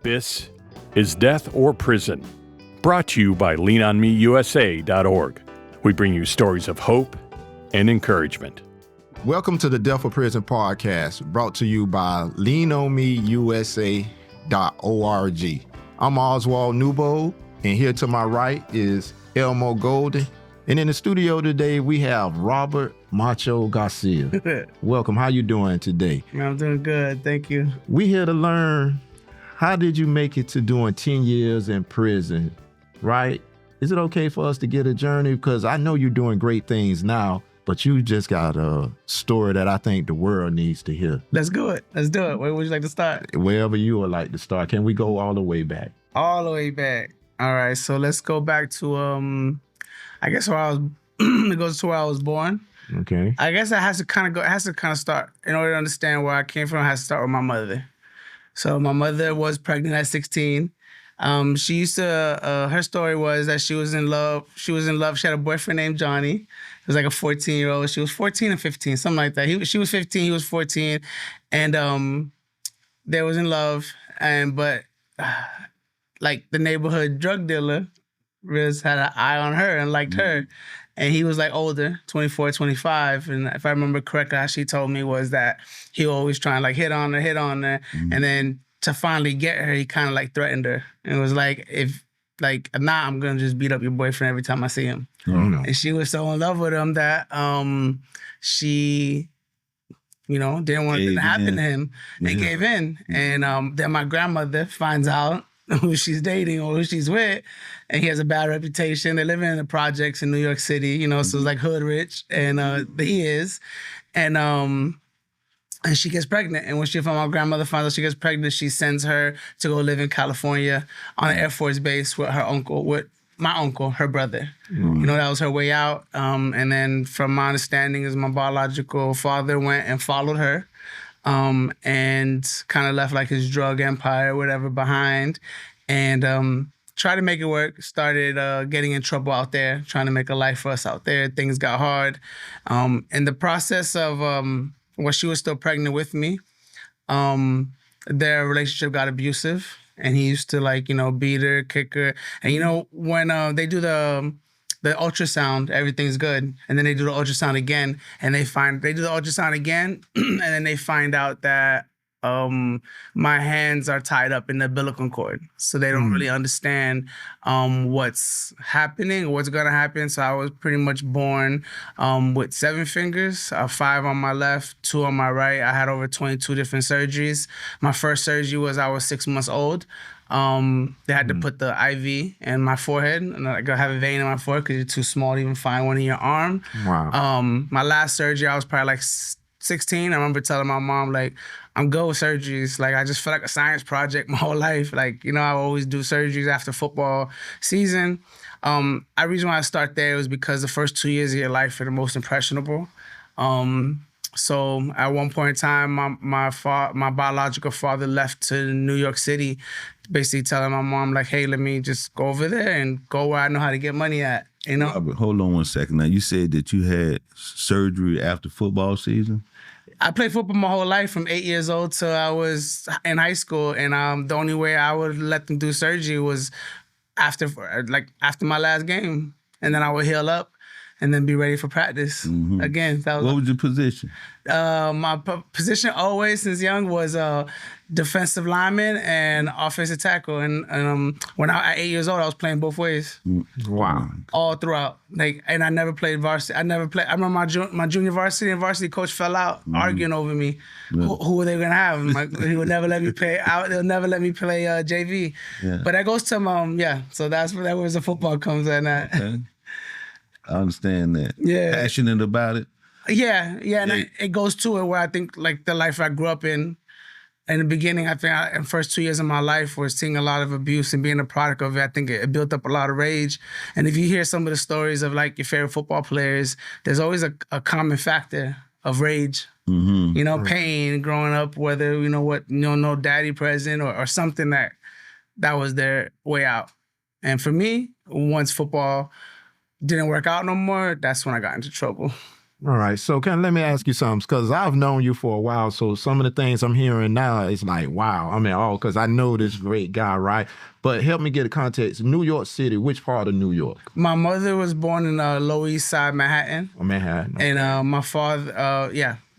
This is Death or Prison, brought to you by leanonmeusa.org. We bring you stories of hope and encouragement. Welcome to the Death or Prison podcast, brought to you by leanonmeusa.org. I'm Oswald Newbold, and here to my right is Elmo Golden. And in the studio today, we have Robert Macho Garcia. Welcome. How you doing today? I'm doing good. Thank you. We here to learn, how did you make it to doing 10 years in prison, right? Is it okay for us to get a journey? Because I know you're doing great things now, but you just got a story that I think the world needs to hear. Let's do it. Where would you like to start? Wherever you would like to start. Can we go all the way back? All the way back. All right. So let's go back to I guess where I was. It goes to where I was born. Okay. I guess it has to kind of start in order to understand where I came from. It has to start with my mother. So my mother was pregnant at 16. She used to. Her story was that she was in love. She had a boyfriend named Johnny. It was like a 14-year-old. She was 14 or 15, something like that. She was 15. He was 14, and they was in love. But like the neighborhood drug dealer, Riz had an eye on her and liked her. And he was like older, 24, 25. And if I remember correctly, how she told me was that he always trying to like hit on her. And then to finally get her, he kind of like threatened her. And it was like, I'm going to just beat up your boyfriend every time I see him. Oh, no. And she was so in love with him that she, didn't want it to happen to him and gave in. And then my grandmother finds out who she's dating or who she's with, and he has a bad reputation. They're living in the projects in New York City, so it's like hood rich, and he is, and she gets pregnant. And when my grandmother finds out she gets pregnant, she sends her to go live in California on an Air Force base with my uncle, her brother. That was her way out. And then from my understanding is my biological father went and followed her. And kind of left like his drug empire or whatever behind, and tried to make it work. Started getting in trouble out there, trying to make a life for us out there. Things got hard. In the process of while she was still pregnant with me, their relationship got abusive, and he used to beat her, kick her. And when they do the ultrasound, everything's good. And then they do the ultrasound again, and they do the ultrasound again, and then they find out that my hands are tied up in the umbilical cord. So they don't really understand what's happening or what's going to happen. So I was pretty much born with 7 fingers, 5 on my left, 2 on my right. I had over 22 different surgeries. My first surgery was I was 6 months old. They had to put the IV in my forehead, and I have a vein in my forehead because you're too small to even find one in your arm. Wow. My last surgery, I was probably like 16. I remember telling my mom, I'm good with surgeries. I just feel like a science project my whole life. I always do surgeries after football season. The reason why I start there was because the first 2 years of your life are the most impressionable. So at one point in time, my biological father left to New York City, basically telling my mom, hey, let me just go over there and go where I know how to get money at, Robert, hold on one second. Now, you said that you had surgery after football season? I played football my whole life from 8 years old till I was in high school, and the only way I would let them do surgery was after my last game, and then I would heal up and then be ready for practice again. What was your position? My position always since young was defensive lineman and offensive tackle. And when at 8 years old, I was playing both ways. Wow. All throughout. And I never played varsity. I remember my junior varsity and varsity coach fell out arguing over me. Yeah. Who were they going to have? He would never let me play out. They'll never let me play JV. Yeah. But that goes to so that's where the football comes in at. Okay. I understand that. Yeah. Passionate about it? Yeah. And it goes to it where I think the life I grew up in the beginning, I think in the first 2 years of my life was seeing a lot of abuse and being a product of it. I think it built up a lot of rage. And if you hear some of the stories of your favorite football players, there's always a common factor of rage. Pain growing up, whether, no daddy present or something that was their way out. And for me, once football didn't work out no more, that's when I got into trouble. All right. So let me ask you something, because I've known you for a while. So some of the things I'm hearing now is like, wow. I mean, because I know this great guy, right? But help me get a context. New York City, which part of New York? My mother was born in Lower East Side, Manhattan. Oh, Manhattan. And my father,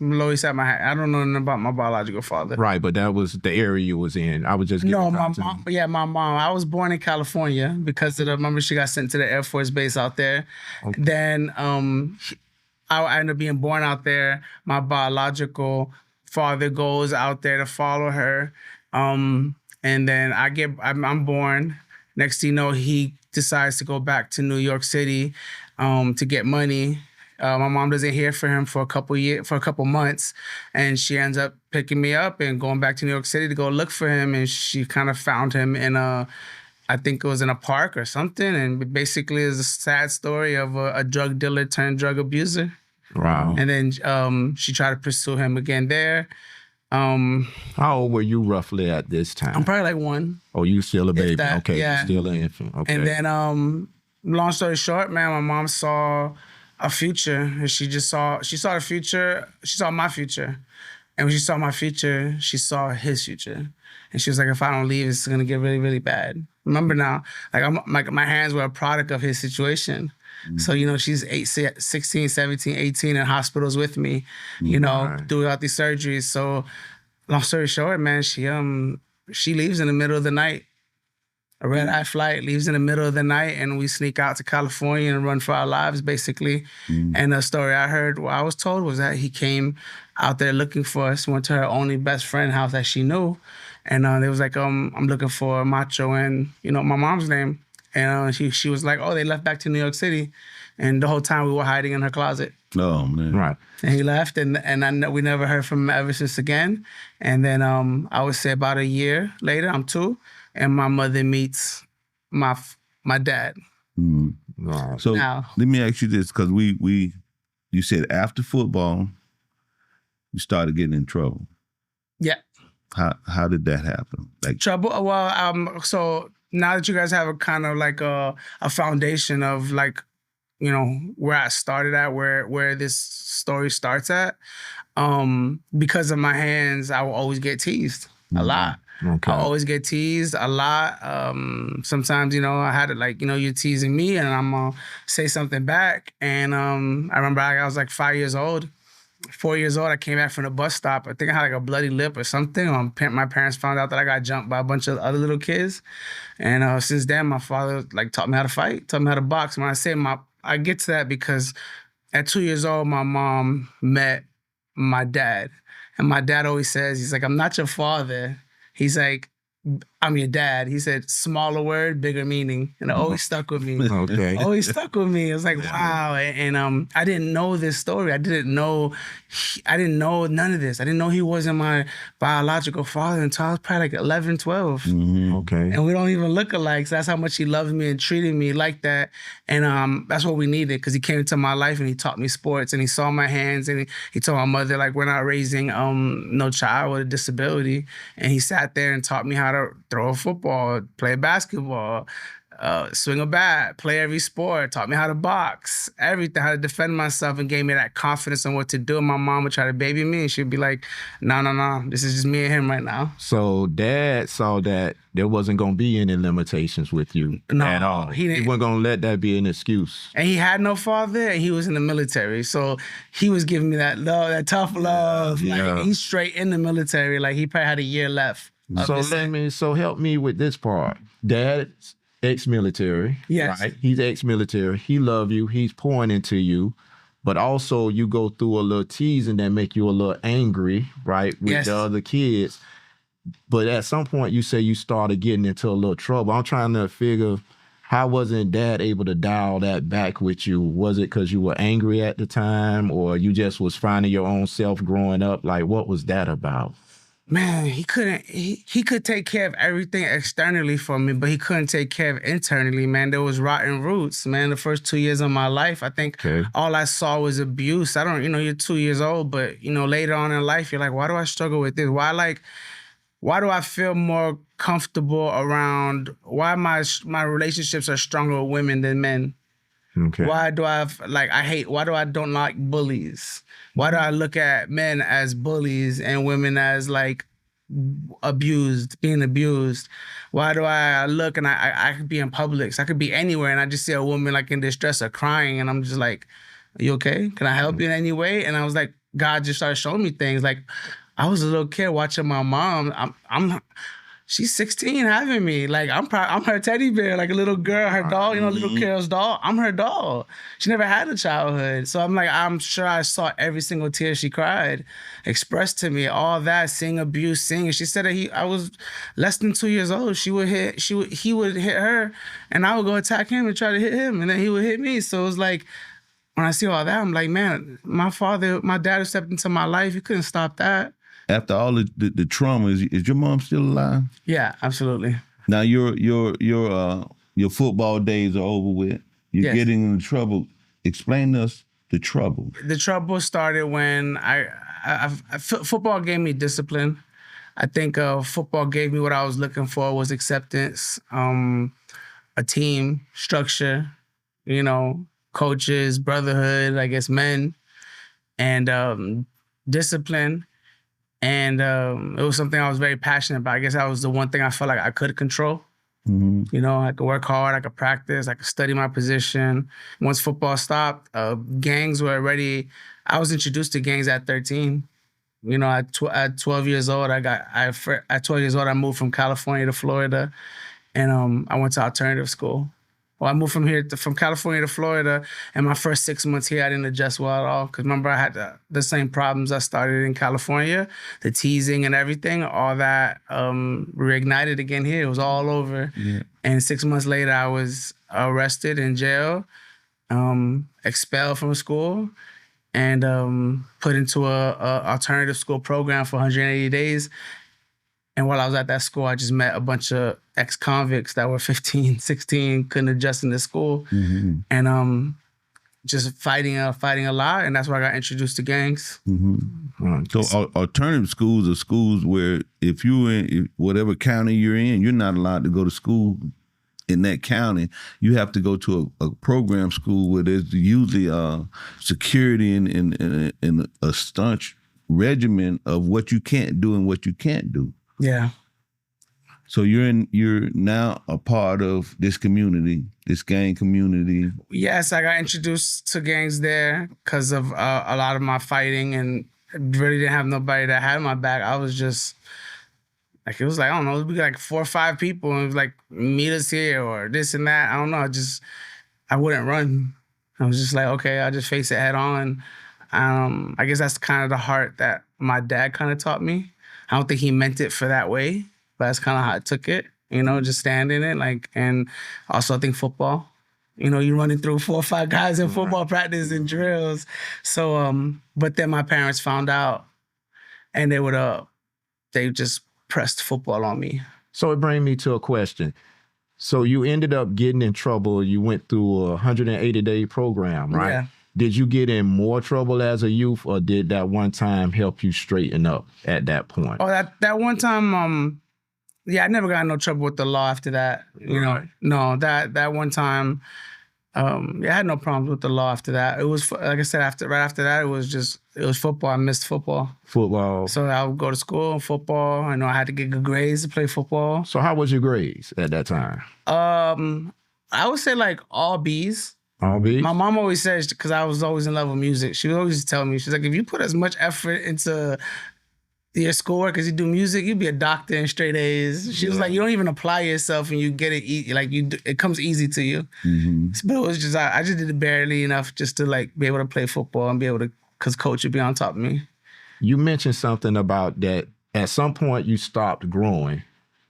Lower East Side, Manhattan. I don't know nothing about my biological father. Right, but that was the area you was in. I was just No, my mom. Yeah, my mom. I was born in California because of remember she got sent to the Air Force Base out there. Okay. Then I ended up being born out there. My biological father goes out there to follow her. And then I'm born. Next thing you know, he decides to go back to New York City to get money. My mom doesn't hear from him for a couple months, and she ends up picking me up and going back to New York City to go look for him. And she kind of found him in I think it was in a park or something. And basically, it's a sad story of a drug dealer turned drug abuser. Wow. And then she tried to pursue him again there. How old were you roughly at this time? I'm probably like 1. Oh, you still a baby? that, Okay, yeah. you still an infant. Okay. And then, long story short, man, my mom saw a future, and she saw the future. She saw my future, and when she saw my future, she saw his future, and she was like, "If I don't leave, it's gonna get really, really bad." Remember now, like my hands were a product of his situation. So, she's 16, 17, 18 in hospitals with me, throughout these surgeries. So, long story short, man, she leaves in the middle of the night. A red-eye flight leaves in the middle of the night, and we sneak out to California and run for our lives, basically. And the story I was told was that he came out there looking for us, went to her only best friend house that she knew. And they was like, I'm looking for Macho and, my mom's name. And she was like, oh, they left back to New York City. And the whole time we were hiding in her closet. Oh, man. Right. And he left, and I know we never heard from him ever since again. And then I would say about a year later, I'm 2, and my mother meets my dad. Right. So Now- let me ask you this, because you said after football, you started getting in trouble. Yeah. How did that happen? Like Trouble? Well, so now that you guys have a kind of like a foundation of like, where I started at, where this story starts at, because of my hands, I will always get teased a lot. Okay. I always get teased a lot. Sometimes, I had it like, you're teasing me and I'm going to say something back. And I remember I was like 5 years old. 4 years old, I came back from the bus stop. I think I had like a bloody lip or something. My parents found out that I got jumped by a bunch of other little kids. And since then, my father like taught me how to fight, taught me how to box. When I say I get to that because at 2 years old, my mom met my dad. And my dad always says, he's like, I'm not your father. He's like, I'm your dad. He said, smaller word, bigger meaning. And it always stuck with me. Okay. Always stuck with me. It was like, wow. And I didn't know this story. I didn't know none of this. I didn't know he wasn't my biological father until I was probably like 11, 12. Okay. And we don't even look alike. So that's how much he loved me and treated me like that. And that's what we needed, because he came into my life and he taught me sports and he saw my hands and he told my mother, like, we're not raising no child with a disability. And he sat there and taught me how to throw a football, play basketball, swing a bat, play every sport, taught me how to box, everything, how to defend myself, and gave me that confidence on what to do. And my mom would try to baby me and she'd be like, no, this is just me and him right now. So dad saw that there wasn't going to be any limitations with you at all. he didn't. He wasn't going to let that be an excuse. And he had no father, and he was in the military. So he was giving me that love, that tough love. Yeah. Like, he's straight in the military. Like, he probably had a year left. So help me with this part. Dad's ex-military. Yes. Right? He's ex-military. He love you. He's pouring into you. But also you go through a little teasing that make you a little angry, right? With Yes. the other kids. But at some point you say you started getting into a little trouble. I'm trying to figure, how wasn't dad able to dial that back with you? Was it because you were angry at the time, or you just was finding your own self growing up? Like, what was that about? Man, he could take care of everything externally for me, but he couldn't take care of internally, man. There was rotten roots, man. The first 2 years of my life, I think all I saw was abuse. I don't, you're 2 years old, but, later on in life, you're like, why do I struggle with this? Why do I feel more comfortable around, why my relationships are stronger with women than men? Okay. Why do why do I don't like bullies? Why do I look at men as bullies and women as like being abused? Why do I look and I could be in Publix, I could be anywhere and I just see a woman like in distress or crying and I'm just like, are you okay? Can I help you in any way? And I was like, God just started showing me things. Like I was a little kid watching my mom. She's 16 having me. Like I'm her teddy bear, like a little girl, her doll, little girl's doll. I'm her doll. She never had a childhood. So I'm like, I'm sure I saw every single tear she cried, expressed to me, all that, seeing abuse, seeing. She said that I was less than 2 years old. He would hit her and I would go attack him and try to hit him. And then he would hit me. So it was like, when I see all that, I'm like, man, my dad who stepped into my life, he couldn't stop that. After all the trauma, is your mom still alive? Yeah, absolutely. Now your football days are over with. You're getting into trouble. Explain to us the trouble. The trouble started when football gave me discipline. I think football gave me what I was looking for was acceptance, a team, structure, coaches, brotherhood, I guess men, and discipline. And it was something I was very passionate about. I guess that was the one thing I felt like I could control. Mm-hmm. I could work hard, I could practice, I could study my position. Once football stopped, gangs were already, I was introduced to gangs at 13. At 12 years old, at 12 years old, I moved from California to Florida, and I went to alternative school. Well, I moved from California to Florida, and my first 6 months here, I didn't adjust well at all. Because remember, I had the same problems I started in California, the teasing and everything, all that reignited again here. It was all over. Yeah. And 6 months later, I was arrested in jail, expelled from school, and put into a alternative school program for 180 days. And while I was at that school, I just met a bunch of ex-convicts that were 15, 16, couldn't adjust in the school. Mm-hmm. And just fighting a lot. And that's where I got introduced to gangs. Mm-hmm. So alternative schools are schools where if you're in whatever county you're in, you're not allowed to go to school in that county. You have to go to a program school where there's usually security and a staunch regimen of what you can't do and what you can't do. Yeah. So you're now a part of this community, this gang community. Yes, I got introduced to gangs there because of a lot of my fighting, and really didn't have nobody that had my back. I was just like, it was like, I don't know, it would be like 4 or 5 people, and it was like, meet us here or this and that. I don't know. I wouldn't run. I was just like, okay, I'll just face it head on. I guess that's kind of the heart that my dad kind of taught me. I don't think he meant it for that way, but that's kind of how I took it, just stand in it. And also I think football, you're running through 4 or 5 guys in football practice and drills. So, but then my parents found out, and they just pressed football on me. So it brings me to a question. So you ended up getting in trouble. You went through a 180-day program, right? Yeah. Did you get in more trouble as a youth, or did that one time help you straighten up at that point? Oh, that one time, I never got in no trouble with the law after that. Right. No, that one time, I had no problems with the law after that. It was, like I said, right after that, it was football. I missed football. Football. So I would go to school, football. I had to get good grades to play football. So how was your grades at that time? I would say like all B's. All B's? My mom always says, because I was always in love with music, she would always tell me, she's like, if you put as much effort into your schoolwork as you do music, you'd be a doctor in straight A's. She was like, you don't even apply yourself and you get it, it comes easy to you. Mm-hmm. But it was just, I just did it barely enough just to be able to play football and be able to, because coach would be on top of me. You mentioned something about that at some point you stopped growing.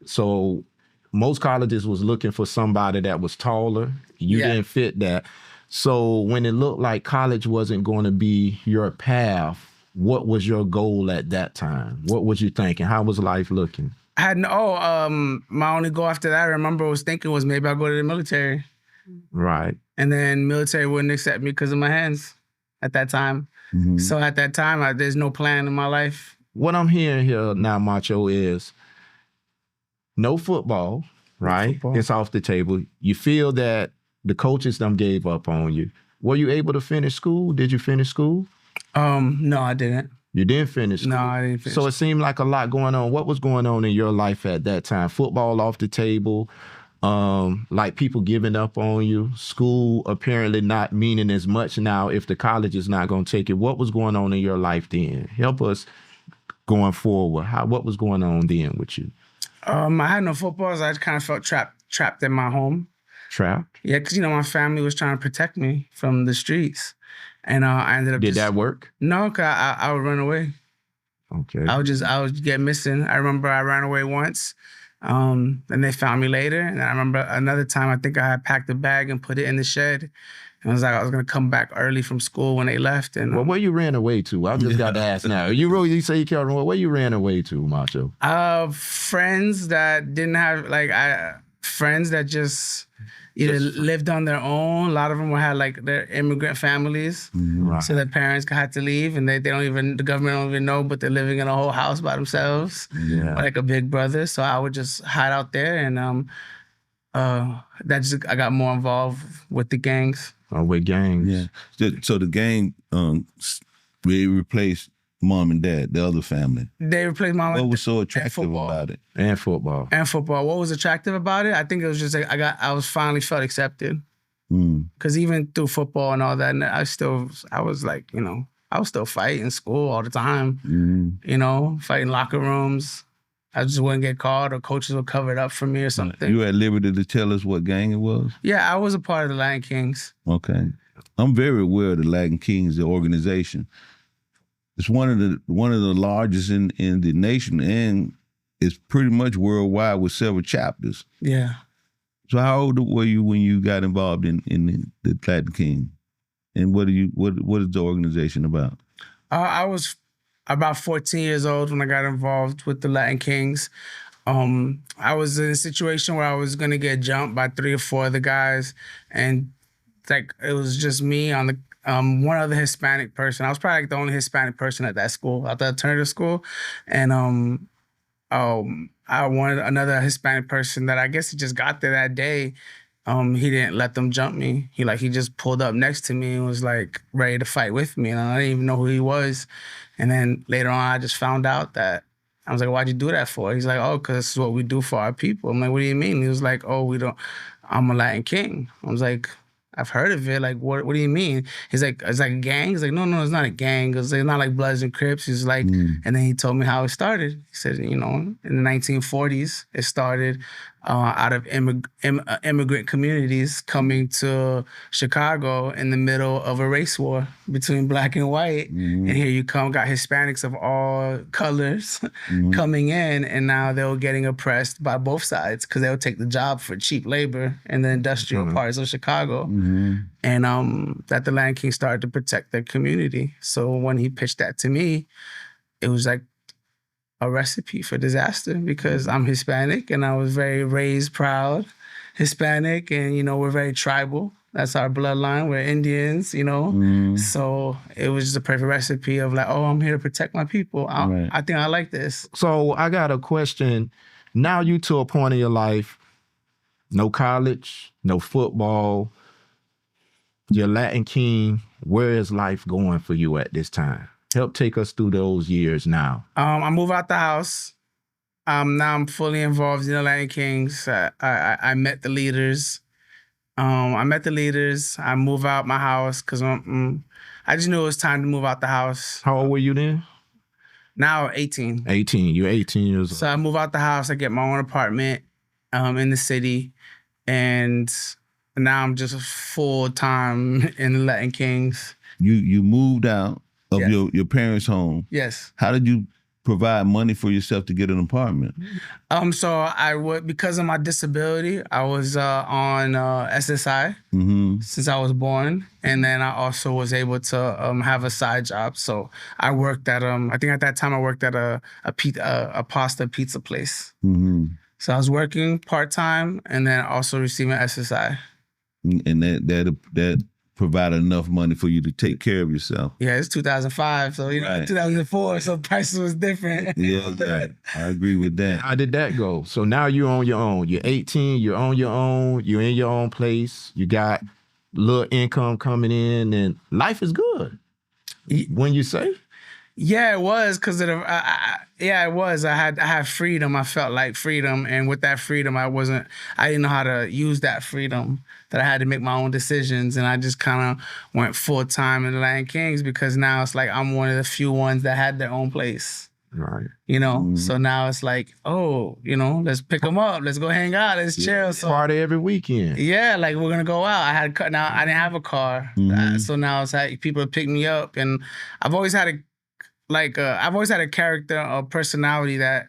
So most colleges was looking for somebody that was taller. You didn't fit that. So when it looked like college wasn't going to be your path, what was your goal at that time? What was you thinking? How was life looking? I had my only goal after that, I remember was thinking was maybe I'll go to the military. Right. And then military wouldn't accept me because of my hands at that time. Mm-hmm. So at that time, there's no plan in my life. What I'm hearing here now, Macho, is no football, right? No football. It's off the table. You feel that the coaches them gave up on you. Were you able to finish school? Did you finish school? No, I didn't. You didn't finish school? No, I didn't finish. So it seemed like a lot going on. What was going on in your life at that time? Football off the table, like people giving up on you, school apparently not meaning as much now if the college is not going to take it. What was going on in your life then? Help us going forward. What was going on then with you? I had no footballs. I kind of felt trapped in my home. Trapped? Yeah, because, my family was trying to protect me from the streets. And I ended up Did that work? No, because I would run away. Okay. I would get missing. I remember I ran away once, and they found me later. And I remember another time, I think I had packed a bag and put it in the shed. And I was like, I was going to come back early from school when they left. And well, where you ran away to? I just got to ask now. You say you can't remember. Where you ran away to, Macho? Friends that didn't have, friends that just either lived on their own. A lot of them had their immigrant families. Right. So their parents had to leave and the government don't even know, but they're living in a whole house by themselves. Yeah. Like a big brother. So I would just hide out there and I got more involved with the gangs. With gangs. Yeah. So the gang replaced mom and dad, the other family. They replaced mom and dad. What was so attractive about it? And football. What was attractive about it? I think it was just I was finally felt accepted. Because even through football and all that, and I was still fighting in school all the time. Fighting locker rooms. I just wouldn't get caught or coaches would cover it up for me or something. You at liberty to tell us what gang it was? Yeah, I was a part of the Latin Kings. Okay. I'm very aware of the Latin Kings, the organization. It's one of the largest in the nation, and it's pretty much worldwide with several chapters. Yeah. So how old were you when you got involved in the Latin King? And what is the organization about? I was about 14 years old when I got involved with the Latin Kings. I was in a situation where I was gonna get jumped by 3 or 4 other guys, and it was just me on the one other Hispanic person. I was probably the only Hispanic person at that school, at the alternative school, and I wanted another Hispanic person that I guess he just got there that day. He didn't let them jump me. He just pulled up next to me and was ready to fight with me, and I didn't even know who he was. And then later on, I just found out that I was like, "Why'd you do that for?" He's like, "Oh, because this is what we do for our people." I'm like, "What do you mean?" He was like, "Oh, we don't. I'm a Latin King." I was like, "I've heard of it. What do you mean?" He's like, "It's like a gang." He's like, "No, it's not a gang. It's not like Bloods and Crips." He's like, and then he told me how it started. He said, in the 1940s, it started out of immigrant communities coming to Chicago in the middle of a race war between black and white. And here you come, got Hispanics of all colors coming in, and now they were getting oppressed by both sides because they'll take the job for cheap labor in the industrial parts of Chicago. And that the Latin King started to protect their community. So when he pitched that to me, it was like a recipe for disaster because I'm Hispanic and I was very raised proud Hispanic, and we're very tribal. That's our bloodline. We're Indians, So it was just a perfect recipe of I'm here to protect my people. I think I like this. So I got a question. Now you to a point in your life, no college, no football, you're Latin King. Where is life going for you at this time? Help take us through those years now. I move out the house. Now I'm fully involved in the Latin Kings. I met the leaders. I move out my house because I just knew it was time to move out the house. How old were you then? Now 18. 18. You're 18 years old. So I move out the house. I get my own apartment in the city. And now I'm just full time in the Latin Kings. You moved out of your parents' home. Yes. How did you provide money for yourself to get an apartment? So I would, because of my disability, I was on SSI since I was born. And then I also was able to have a side job. So I worked at, I think at that time I worked at a pasta pizza place. So I was working part-time and then also receiving SSI. And that provided enough money for you to take care of yourself. Yeah, it's 2005, so Right. 2004, so prices was different. Yeah, I agree with that. How did that go? So now you're on your own. You're 18, you're on your own, you're in your own place, you got little income coming in, and life is good. When you say? Yeah, it was because of it was. I had freedom. I felt like freedom, and with that freedom, I didn't know how to use that freedom. That I had to make my own decisions, and I just kind of went full time in the Latin Kings because now it's like I'm one of the few ones that had their own place. Right. So now it's like, let's pick them up, let's go hang out, let's chill. So Party every weekend. yeah, like we're gonna go out. I didn't have a car, so now it's like people pick me up, and I've always had a character, a personality that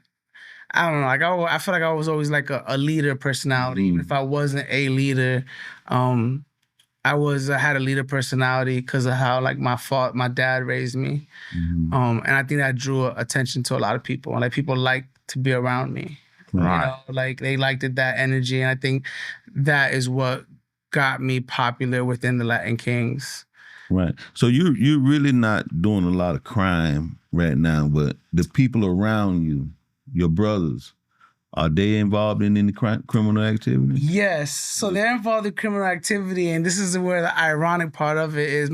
I don't know. Like I feel like I was always like a leader personality, even if I wasn't a leader. I had a leader personality because of how like my dad raised me, and I think that drew attention to a lot of people. Like people liked to be around me, Right. like they liked that energy, and I think that is what got me popular within the Latin Kings. Right. So you're really not doing a lot of crime right now, but the people around you, your brothers, are they involved in any criminal activity? Yes. So they're involved in criminal activity, and this is where the ironic part of it is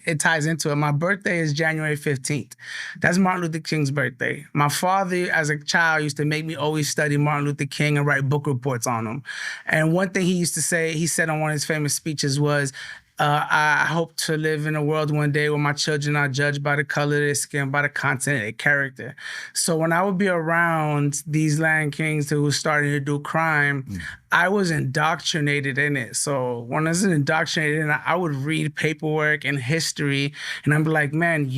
it ties into it. My birthday is January 15th. That's Martin Luther King's birthday. My father, as a child, used to make me always study Martin Luther King and write book reports on him. And one thing he said on one of his famous speeches was, I hope to live in a world one day where my children are judged by the color of their skin, by the content of their character. So when I would be around these Latin Kings who were starting to do crime, I was indoctrinated in it. So when I was indoctrinated in it, I would read paperwork and history, and I'm like, man,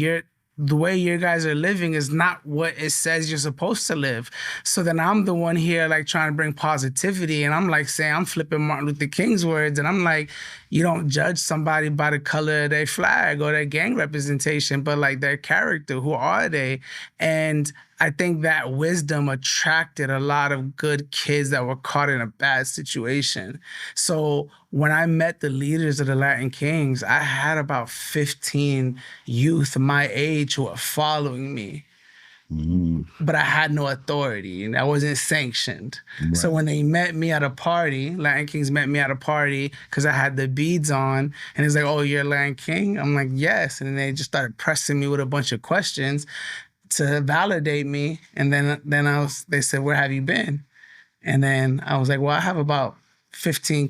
the way you guys are living is not what it says you're supposed to live. So then I'm the one here like trying to bring positivity, and I'm like saying, I'm flipping Martin Luther King's words, and I'm like, you don't judge somebody by the color of their flag or their gang representation, but like their character. Who are they? And I think that wisdom attracted a lot of good kids that were caught in a bad situation. So when I met the leaders of the Latin Kings, I had about 15 youth my age who were following me. But I had no authority and I wasn't sanctioned. Right. So when they met me at a party, Latin Kings met me at a party because I had the beads on, and it's like, oh, you're a Latin King? I'm like, yes. And then they just started pressing me with a bunch of questions to validate me. And then they said, where have you been? And then I was like, well, I have about 15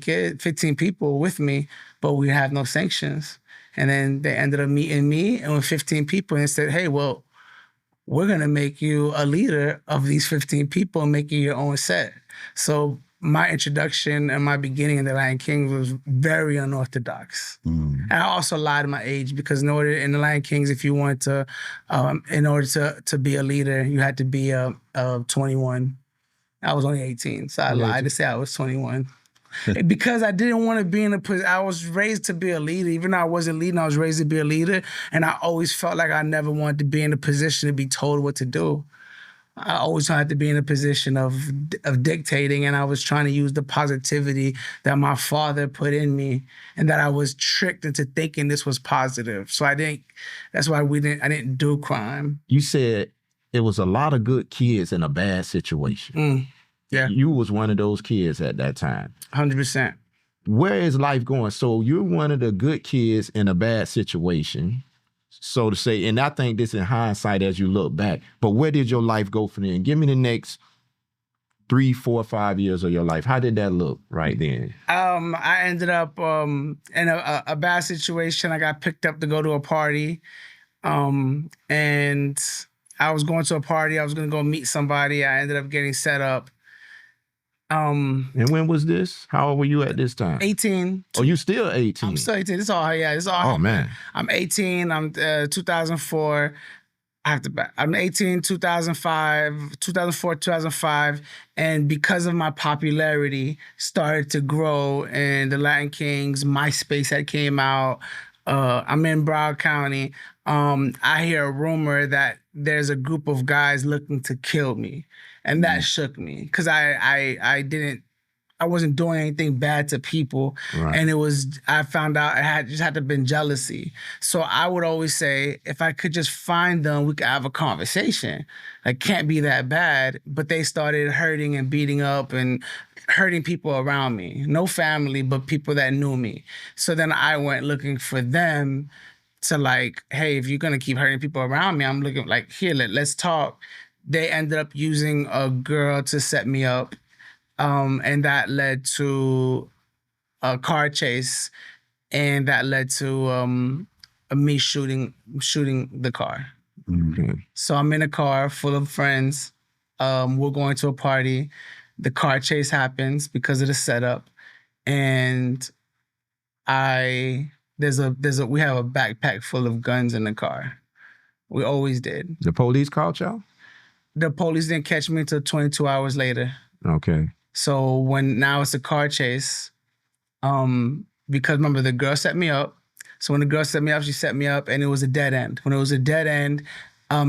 people with me, but we have no sanctions. And then they ended up meeting me and with 15 people and said, hey, well, we're going to make you a leader of these 15 people and make you your own set. So my introduction and my beginning in the Lion Kings was very unorthodox. And I also lied to my age because in the Lion Kings, if you wanted to, in order to be a leader, you had to be 21. I was only 18, so I lied to say I was 21. Because I didn't want to be in a position. I was raised to be a leader. Even though I wasn't leading, I was raised to be a leader. And I always felt like I never wanted to be in a position to be told what to do. I always had to be in a position of dictating, and I was trying to use the positivity that my father put in me, and that I was tricked into thinking this was positive. So that's why I didn't do crime. You said it was a lot of good kids in a bad situation. Yeah. You was one of those kids at that time. 100%. Where is life going? So you're one of the good kids in a bad situation, so to say. And I think this in hindsight as you look back. But where did your life go from then? Give me the next 3, 4, 5 years of your life. How did that look right then? I ended up in a bad situation. I got picked up to go to a party. And I was going to a party. I was going to go meet somebody. I ended up getting set up. And when was this? How old were you at this time? 18. Oh, you still 18? I'm still 18. This is all. Oh, man. I'm 18. I'm 2004. I'm 18, 2005, 2004, 2005. And because of my popularity, started to grow. And the Latin Kings, MySpace had came out. I'm in Broward County. I hear a rumor that there's a group of guys looking to kill me. And that shook me because I didn't I wasn't doing anything bad to people. Right. And I found out it just had to have been jealousy. So I would always say, if I could just find them, we could have a conversation. Like, can't be that bad. But they started hurting and beating up and hurting people around me. No family, but people that knew me. So then I went looking for them to like, hey, if you're going to keep hurting people around me, I'm looking like, here, let's talk. They ended up using a girl to set me up. And that led to a car chase, and that led to me shooting the car. Okay. So I'm in a car full of friends. We're going to a party. The car chase happens because of the setup, and we have a backpack full of guns in the car. We always did. The police caught y'all? The police didn't catch me until 22 hours later. Okay. So now it's a car chase, because remember the girl set me up. So when the girl set me up, she set me up, and it was a dead end. When it was a dead end,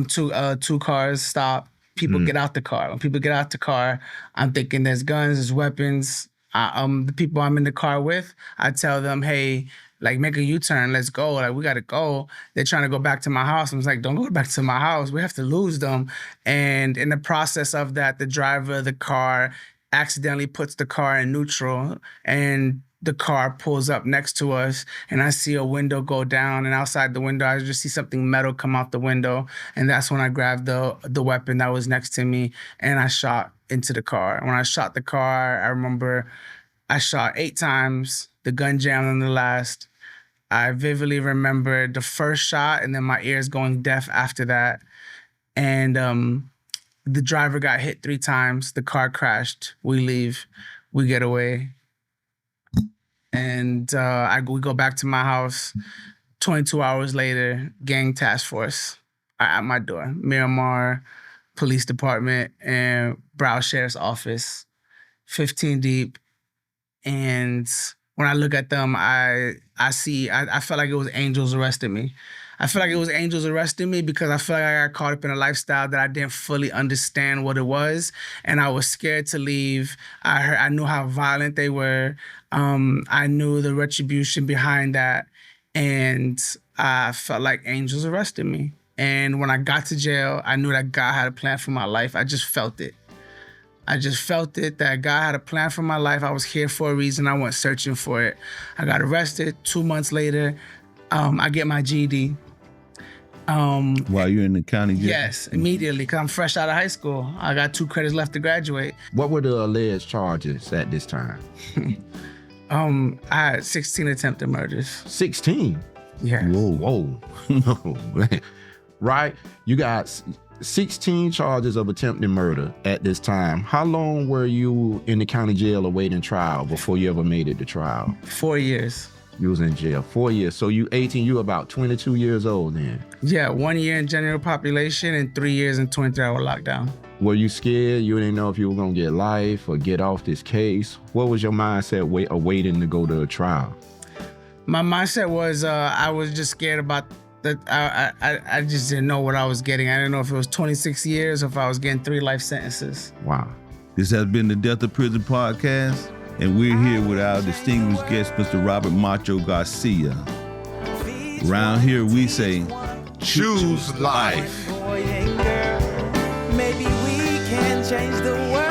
two cars stop. People get out the car. When people get out the car, I'm thinking there's guns, there's weapons. The people I'm in the car with, I tell them, hey, like, make a U-turn, let's go. Like, we gotta go. They're trying to go back to my house. I was like, don't go back to my house. We have to lose them. And in the process of that, the driver of the car accidentally puts the car in neutral, and the car pulls up next to us, and I see a window go down, and outside the window, I just see something metal come out the window, and that's when I grabbed the weapon that was next to me, and I shot into the car. When I shot the car, I remember I shot 8 times, the gun jammed on the last. I vividly remember the first shot, and then my ears going deaf after that, and the driver got hit 3 times. The car crashed. We leave. We get away. And we go back to my house. 22 hours later, gang task force are at my door. Miramar Police Department and Broward Sheriff's Office, 15 deep. And when I look at them, I felt like it was angels arresting me. I feel like it was angels arresting me because I feel like I got caught up in a lifestyle that I didn't fully understand what it was, and I was scared to leave. I knew how violent they were. I knew the retribution behind that, and I felt like angels arrested me. And when I got to jail, I knew that God had a plan for my life. I just felt it. I just felt it, that God had a plan for my life. I was here for a reason. I went searching for it. I got arrested. 2 months later, I get my GED. While you're in the county jail? Yes, immediately, because I'm fresh out of high school. I got 2 credits left to graduate. What were the alleged charges at this time? I had 16 attempted murders. 16? Yeah. Whoa. No. Right? You got 16 charges of attempted murder at this time. How long were you in the county jail awaiting trial before you ever made it to trial? 4 years. You was in jail 4 years. So you 18, you about 22 years old then. Yeah, 1 year in general population and 3 years in 23-hour lockdown. Were you scared? You didn't know if you were gonna get life or get off this case? What was your mindset waiting to go to a trial? My mindset was I was just scared about that. I just didn't know what I was getting. I didn't know if it was 26 years or if I was getting 3 life sentences. Wow. This has been the Death of Prison podcast, and we're here with our distinguished guest, Mr. Robert Macho Garcia. Around here, we say, choose life. Boy and girl, maybe we can change the world.